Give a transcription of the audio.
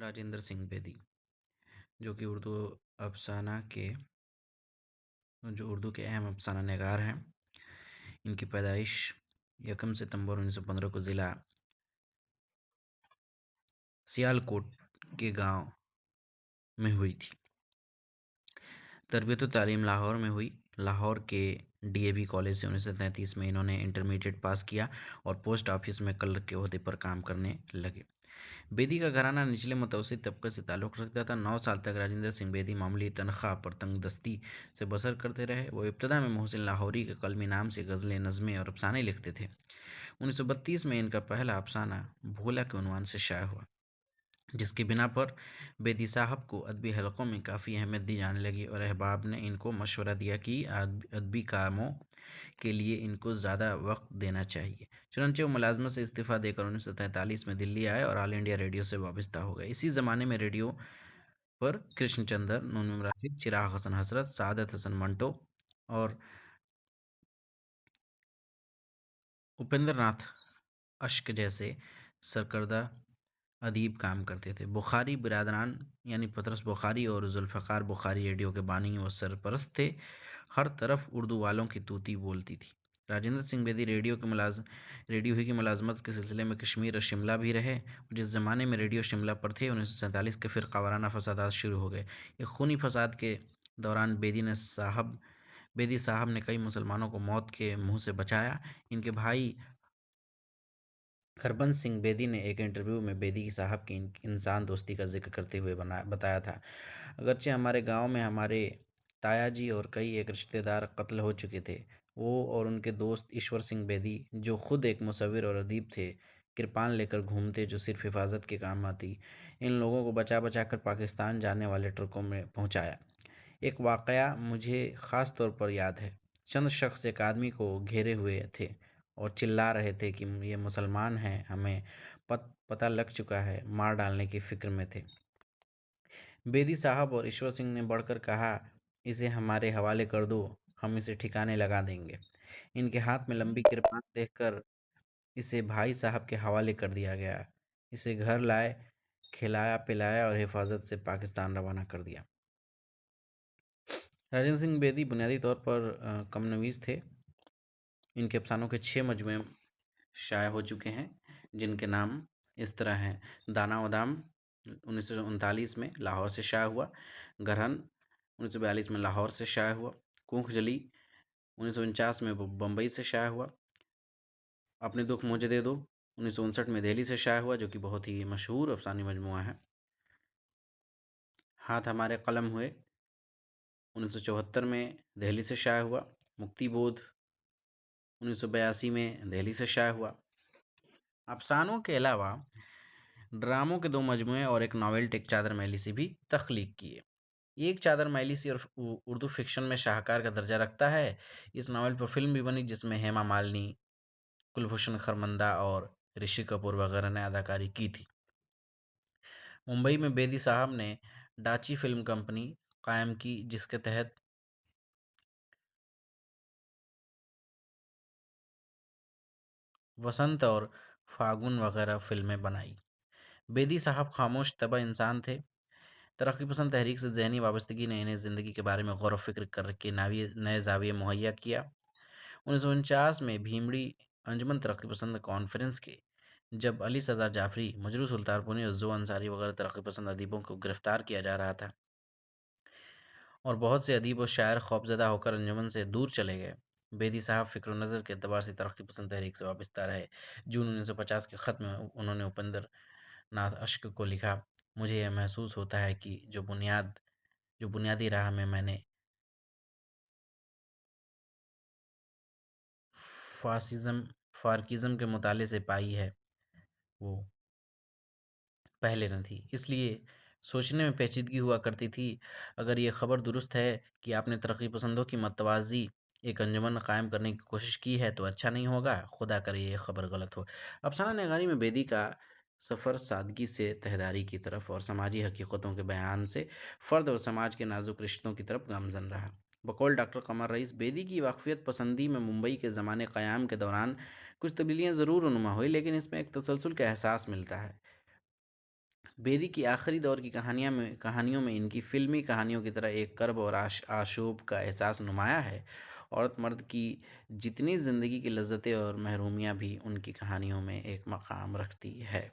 راجندر سنگھ بیدی جو کہ اردو کے اہم افسانہ نگار ہیں۔ ان کی پیدائش 1 ستمبر 1915 کو ضلع سیالکوٹ کے گاؤں میں ہوئی تھی۔ تربیت و تعلیم لاہور میں ہوئی۔ لاہور کے ڈی اے وی کالج سے 1933 میں انہوں نے انٹرمیڈیٹ پاس کیا اور پوسٹ آفس میں کلرک کے عہدے پر کام کرنے لگے۔ بیدی کا گھرانہ نچلے متوسط طبقے سے تعلق رکھتا تھا۔ 9 سال تک راجندر سنگھ بیدی معمولی تنخواہ پر تنگ دستی سے بسر کرتے رہے۔ وہ ابتدا میں محسن لاہوری کے قلمی نام سے غزلیں، نظمیں اور افسانے لکھتے تھے۔ 1932 میں ان کا پہلا افسانہ بھولا کے عنوان سے شائع ہوا، جس کی بنا پر بیدی صاحب کو ادبی حلقوں میں کافی اہمیت دی جانے لگی اور احباب نے ان کو مشورہ دیا کہ ادبی کاموں کے لیے ان کو زیادہ وقت دینا چاہیے۔ چنانچہ وہ ملازمت سے استعفیٰ دے کر 1943 میں دلی آئے اور آل انڈیا ریڈیو سے وابستہ ہو گئے۔ اسی زمانے میں ریڈیو پر کرشن چندر، نونیم راشد، چراغ حسن حسرت، سعادت حسن منٹو اور اپیندر ناتھ اشک جیسے سرکردہ ادیب کام کرتے تھے۔ بخاری برادران یعنی پطرس بخاری اور ذوالفقار بخاری ریڈیو کے بانی و سرپرست تھے۔ ہر طرف اردو والوں کی طوطی بولتی تھی۔ راجندر سنگھ بیدی ریڈیو ہی کی ملازمت کے سلسلے میں کشمیر اور شملہ بھی رہے۔ جس زمانے میں ریڈیو شملہ پر تھے، 1947 کے فرقہ وارانہ فسادات شروع ہو گئے۔ ایک خونی فساد کے دوران بیدی صاحب نے کئی مسلمانوں کو موت کے منہ سے بچایا۔ ان کے بھائی ہربنس سنگھ بیدی نے ایک انٹرویو میں بیدی صاحب کی انسان دوستی کا ذکر کرتے ہوئے بتایا تھا، اگرچہ ہمارے گاؤں میں ہمارے تایا جی اور کئی ایک رشتہ دار قتل ہو چکے تھے، وہ اور ان کے دوست ایشور سنگھ بیدی جو خود ایک مصور اور ادیب تھے، کرپان لے کر گھومتے جو صرف حفاظت کے کام آتی، ان لوگوں کو بچا بچا کر پاکستان جانے والے ٹرکوں میں پہنچایا۔ ایک واقعہ مجھے خاص طور پر یاد ہے۔ چند شخص ایک آدمی کو گھیرے ہوئے تھے اور چلا رہے تھے کہ یہ مسلمان ہیں، ہمیں پتہ لگ چکا ہے، مار ڈالنے کی فکر میں تھے۔ بیدی صاحب اور ایشور سنگھ نے بڑھ کر کہا، اسے ہمارے حوالے کر دو، ہم اسے ٹھکانے لگا دیں گے۔ ان کے ہاتھ میں لمبی کرپان دیکھ کر اسے بھائی صاحب کے حوالے کر دیا گیا۔ اسے گھر لائے، کھلایا پلایا اور حفاظت سے پاکستان روانہ کر دیا۔ راجندر سنگھ بیدی بنیادی طور پر کم نویس تھے۔ ان کے افسانوں کے 6 مجموعے شائع ہو چکے ہیں، جن کے نام اس طرح ہیں: دانا و دام 1939 میں لاہور سے شائع ہوا، گرہن 1942 میں لاہور سے شائع ہوا، کونکھ جلی 1949 میں بمبئی سے شائع ہوا، اپنے دکھ مجھے دے دو 1959 میں دہلی سے شائع ہوا، جو کہ بہت ہی مشہور افسانوی مجموعہ ہے، ہاتھ ہمارے قلم ہوئے 1974 میں دہلی سے شائع ہوا، مکتی بودھ 1982 میں دہلی سے شائع ہوا۔ افسانوں کے علاوہ ڈراموں کے 2 مجموعے اور ایک ناول ایک چادر میلی سے بھی تخلیق کیے۔ ایک چادر میلی سی اور اردو فکشن میں شاہکار کا درجہ رکھتا ہے۔ اس ناول پر فلم بھی بنی، جس میں ہیما مالنی، کلبھوشن خرمندہ اور رشی کپور وغیرہ نے اداکاری کی تھی۔ ممبئی میں بیدی صاحب نے ڈاچی فلم کمپنی قائم کی، جس کے تحت وسنت اور فاگن وغیرہ فلمیں بنائی۔ بیدی صاحب خاموش طبع انسان تھے۔ ترقی پسند تحریک سے ذہنی وابستگی نے انہیں زندگی کے بارے میں غور و فکر کر کے نئے زاویے مہیا کیا۔ 1949 میں بھیمڑی انجمن ترقی پسند کانفرنس کے جب علی صدر جعفری، مجروح سلطانپوری اور زو انصاری وغیرہ ترقی پسند ادیبوں کو گرفتار کیا جا رہا تھا اور بہت سے ادیب و شاعر خوفزدہ ہو کر انجمن سے دور چلے گئے، بیدی صاحب فکر و نظر کے اعتبار سے ترقی پسند تحریک سے وابستہ رہے۔ جون 1950 کے خط میں انہوں نے اپیندر ناتھ اشک کو لکھا، مجھے یہ محسوس ہوتا ہے کہ جو بنیادی راہ میں نے فارکیزم کے مطالعے سے پائی ہے، وہ پہلے نہ تھی، اس لیے سوچنے میں پیچیدگی ہوا کرتی تھی۔ اگر یہ خبر درست ہے کہ آپ نے ترقی پسندوں کی متوازی ایک انجمن قائم کرنے کی کوشش کی ہے تو اچھا نہیں ہوگا، خدا کرے یہ خبر غلط ہو۔ افسانہ نگاری میں بیدی کا سفر سادگی سے تہذاری کی طرف اور سماجی حقیقتوں کے بیان سے فرد اور سماج کے نازک رشتوں کی طرف گامزن رہا۔ بقول ڈاکٹر قمر رئیس، بیدی کی واقفیت پسندی میں ممبئی کے زمانے قیام کے دوران کچھ تبدیلیاں ضرور رونما ہوئی، لیکن اس میں ایک تسلسل کا احساس ملتا ہے۔ بیدی کی آخری دور کی کہانیوں میں ان کی فلمی کہانیوں کی طرح ایک کرب اور آشوب کا احساس نمایاں ہے۔ عورت مرد کی جتنی زندگی کی لذتیں اور محرومیاں بھی ان کی کہانیوں میں ایک مقام رکھتی ہے۔